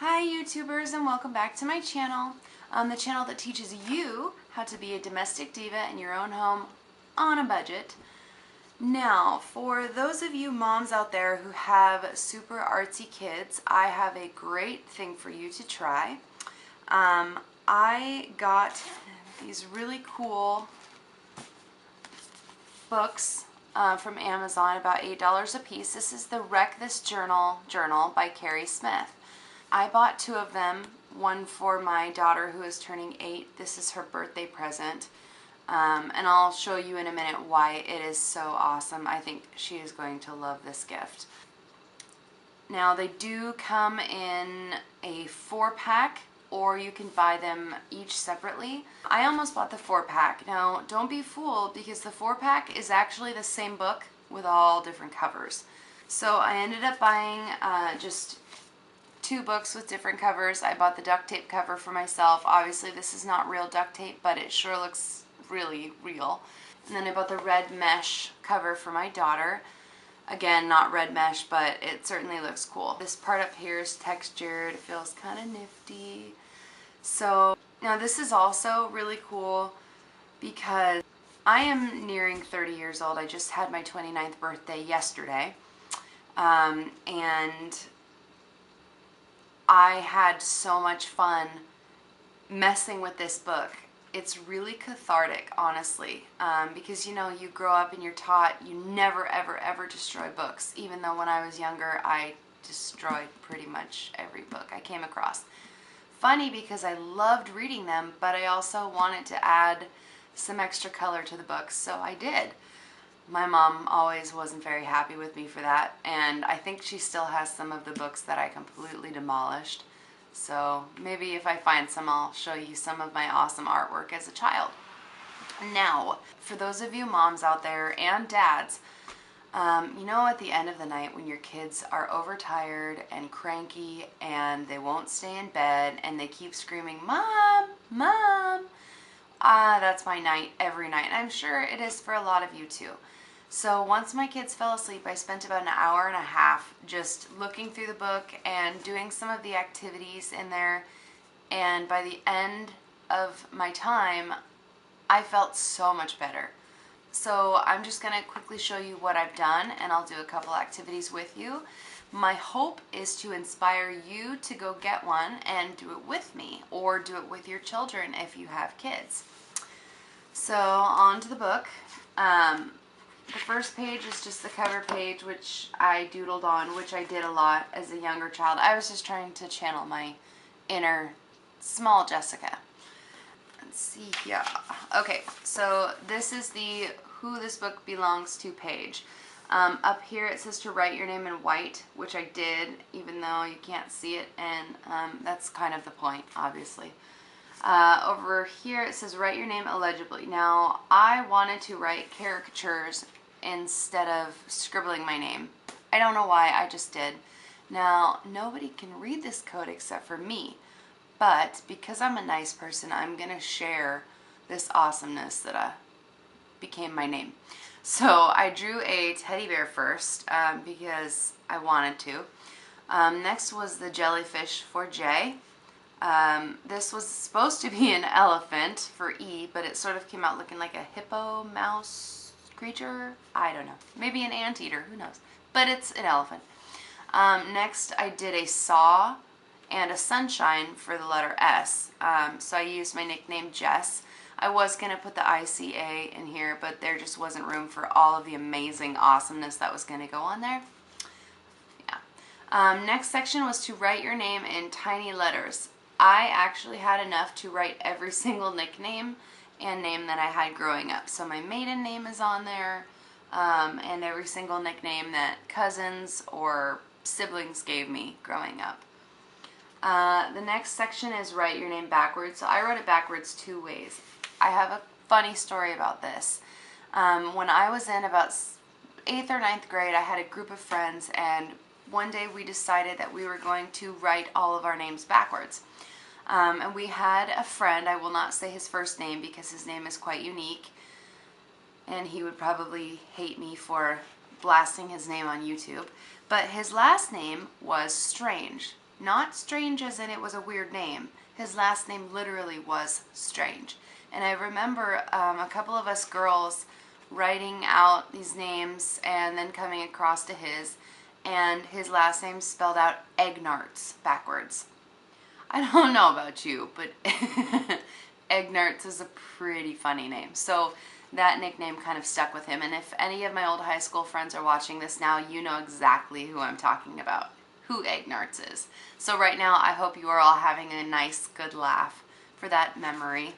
Hi YouTubers, and welcome back to my channel, the channel that teaches you how to be a domestic diva in your own home on a budget. Now, for those of you moms out there who have super artsy kids, I have a great thing for you to try. I got these really cool books from Amazon, about $8 a piece. This is the Wreck This Journal by Carrie Smith. I bought two of them, one for my daughter who is turning 8. This is her birthday present. And I'll show you in a minute why it is so awesome. I think she is going to love this gift. Now, they do come in a 4-pack, or you can buy them each separately. I almost bought the 4-pack. Now, don't be fooled, because the 4-pack is actually the same book with all different covers. So I ended up buying just 2 books with different covers. I bought the duct tape cover for myself. Obviously, this is not real duct tape, but it sure looks really real. And then I bought the red mesh cover for my daughter. Again, not red mesh, but it certainly looks cool. This part up here is textured. It feels kind of nifty. So now this is also really cool because I am nearing 30 years old. I just had my 29th birthday yesterday. And I had so much fun messing with this book. It's really cathartic, honestly, because, you know, you grow up and you're taught you never, ever, ever destroy books, even though when I was younger, I destroyed pretty much every book I came across. Funny because I loved reading them, but I also wanted to add some extra color to the books, so I did. My mom always wasn't very happy with me for that, and I think she still has some of the books that I completely demolished. So maybe if I find some, I'll show you some of my awesome artwork as a child. Now, for those of you moms out there and dads, you know, at the end of the night when your kids are overtired and cranky and they won't stay in bed and they keep screaming, "Mom, Mom," that's my night every night. I'm sure it is for a lot of you too. So once my kids fell asleep, I spent about an hour and a half just looking through the book and doing some of the activities in there. And by the end of my time, I felt so much better. So I'm just going to quickly show you what I've done, and I'll do a couple activities with you. My hope is to inspire you to go get one and do it with me, or do it with your children if you have kids. So on to the book. The first page is just the cover page, which I doodled on, which I did a lot as a younger child. I was just trying to channel my inner small Jessica. Let's see here. Okay, so this is the Who This Book Belongs To page. Up here it says to write your name in white, which I did, even though you can't see it, and that's kind of the point, obviously. Over here it says write your name illegibly. Now, I wanted to write caricatures instead of scribbling my name. I don't know why, I just did. Now, nobody can read this code except for me, but because I'm a nice person, I'm going to share this awesomeness that became my name. So I drew a teddy bear first because I wanted to. Next was the jellyfish for J. This was supposed to be an elephant for E, but it sort of came out looking like a hippo mouse creature. I don't know. Maybe an anteater. Who knows? But it's an elephant. Next, I did a saw and a sunshine for the letter S. So I used my nickname Jess. I was going to put the ICA in here, but there just wasn't room for all of the amazing awesomeness that was going to go on there. Yeah. Next section was to write your name in tiny letters. I actually had enough to write every single nickname and name that I had growing up. So my maiden name is on there, and every single nickname that cousins or siblings gave me growing up. The next section is write your name backwards. So I wrote it backwards 2 ways. I have a funny story about this. When I was in about 8th or 9th grade, I had a group of friends, and one day we decided that we were going to write all of our names backwards. And we had a friend, I will not say his first name because his name is quite unique, and he would probably hate me for blasting his name on YouTube, but his last name was Strange. Not Strange as in it was a weird name. His last name literally was Strange. And I remember a couple of us girls writing out these names and then coming across to his, and his last name spelled out Egnarts backwards. I don't know about you, but Egnarts is a pretty funny name. So that nickname kind of stuck with him. And if any of my old high school friends are watching this now, you know exactly who I'm talking about, who Egnarts is. So right now, I hope you are all having a nice, good laugh for that memory.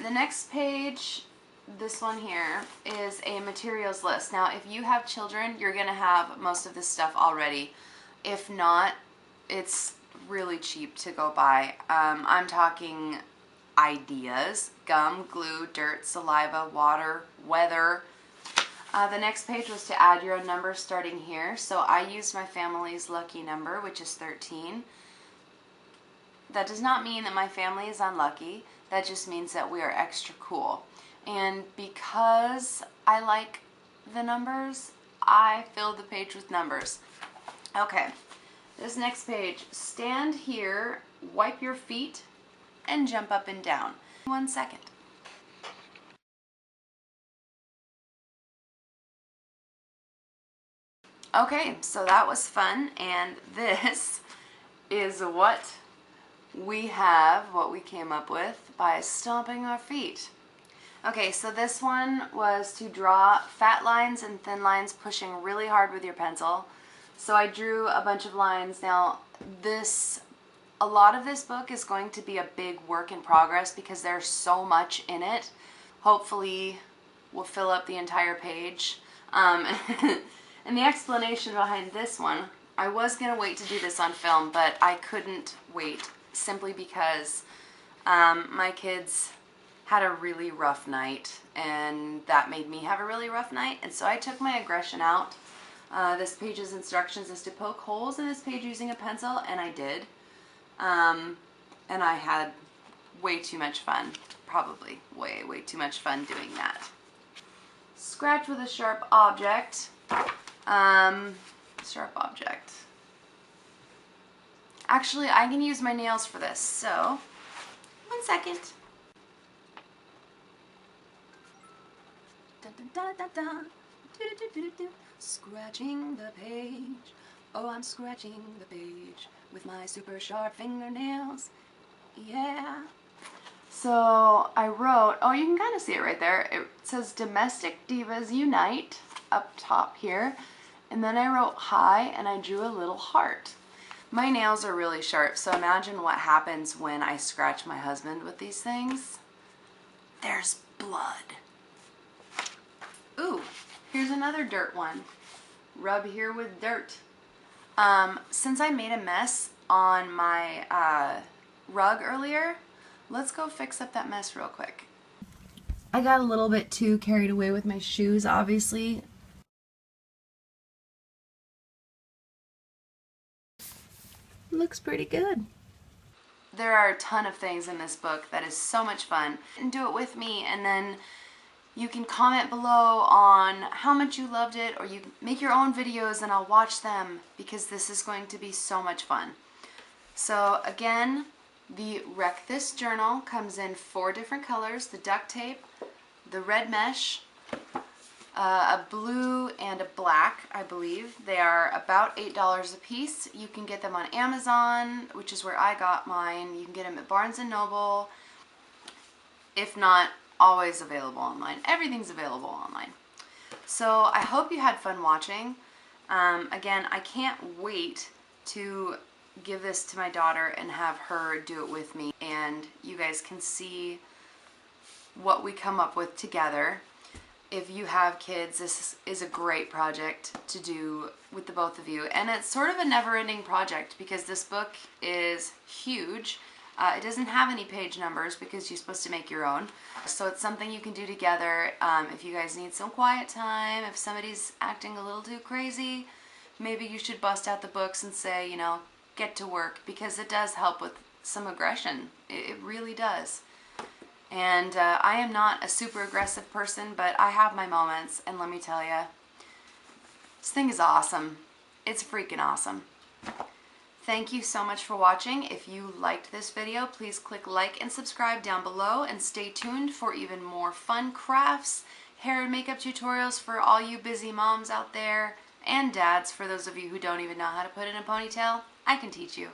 The next page, this one here, is a materials list. Now, if you have children, you're going to have most of this stuff already. If not, it's really cheap to go buy. I'm talking ideas: gum, glue, dirt, saliva, water, weather. The next page was to add your own number starting here. So I used my family's lucky number, which is 13. That does not mean that my family is unlucky. That just means that we are extra cool. And because I like the numbers, I filled the page with numbers. Okay, this next page, stand here, wipe your feet, and jump up and down. 1 second. Okay, so that was fun, and this is what we have, what we came up with by stomping our feet. Okay, so this one was to draw fat lines and thin lines, pushing really hard with your pencil. So I drew a bunch of lines. Now, a lot of this book is going to be a big work in progress because there's so much in it. Hopefully, we'll fill up the entire page. And the explanation behind this one, I was going to wait to do this on film, but I couldn't wait simply because my kids had a really rough night, and that made me have a really rough night, and so I took my aggression out. This page's instructions is to poke holes in this page using a pencil, and I did. And I had way too much fun, probably way too much fun doing that. Scratch with a sharp object. Sharp object. Actually, I can use my nails for this, so 1 second. Dun, dun, dun, dun, dun. Scratching the page. Oh, I'm scratching the page with my super sharp fingernails. Yeah. So I wrote, oh, you can kind of see it right there. It says Domestic Divas Unite up top here. And then I wrote hi, and I drew a little heart. My nails are really sharp, so imagine what happens when I scratch my husband with these things. There's blood. Ooh, here's another dirt one. Rub here with dirt. Since I made a mess on my rug earlier, let's go fix up that mess real quick. I got a little bit too carried away with my shoes, obviously. Looks pretty good. There are a ton of things in this book that is so much fun. And do it with me, and then you can comment below on how much you loved it, or you make your own videos and I'll watch them because this is going to be so much fun. So again, the Wreck This Journal comes in 4 different colors: the duct tape, the red mesh, a blue, and a black, I believe. They are about $8 a piece. You can get them on Amazon, which is where I got mine. You can get them at Barnes & Noble. If not, always available online. Everything's available online. So I hope you had fun watching. Again, I can't wait to give this to my daughter and have her do it with me, and you guys can see what we come up with together. If you have kids, this is a great project to do with the both of you. And it's sort of a never-ending project because this book is huge. It doesn't have any page numbers because you're supposed to make your own. So it's something you can do together. If you guys need some quiet time, if somebody's acting a little too crazy, maybe you should bust out the books and say, you know, get to work, because it does help with some aggression. It really does. And I am not a super aggressive person, but I have my moments, and let me tell you, this thing is awesome. It's freaking awesome. Thank you so much for watching. If you liked this video, please click like and subscribe down below, and stay tuned for even more fun crafts, hair and makeup tutorials for all you busy moms out there, and dads for those of you who don't even know how to put in a ponytail. I can teach you.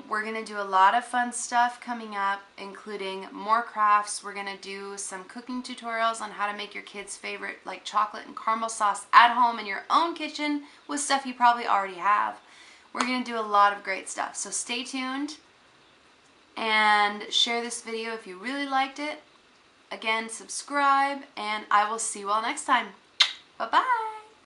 We're going to do a lot of fun stuff coming up, including more crafts. We're going to do some cooking tutorials on how to make your kids' favorite like chocolate and caramel sauce at home in your own kitchen with stuff you probably already have. We're going to do a lot of great stuff. So stay tuned and share this video if you really liked it. Again, subscribe, and I will see you all next time. Bye-bye.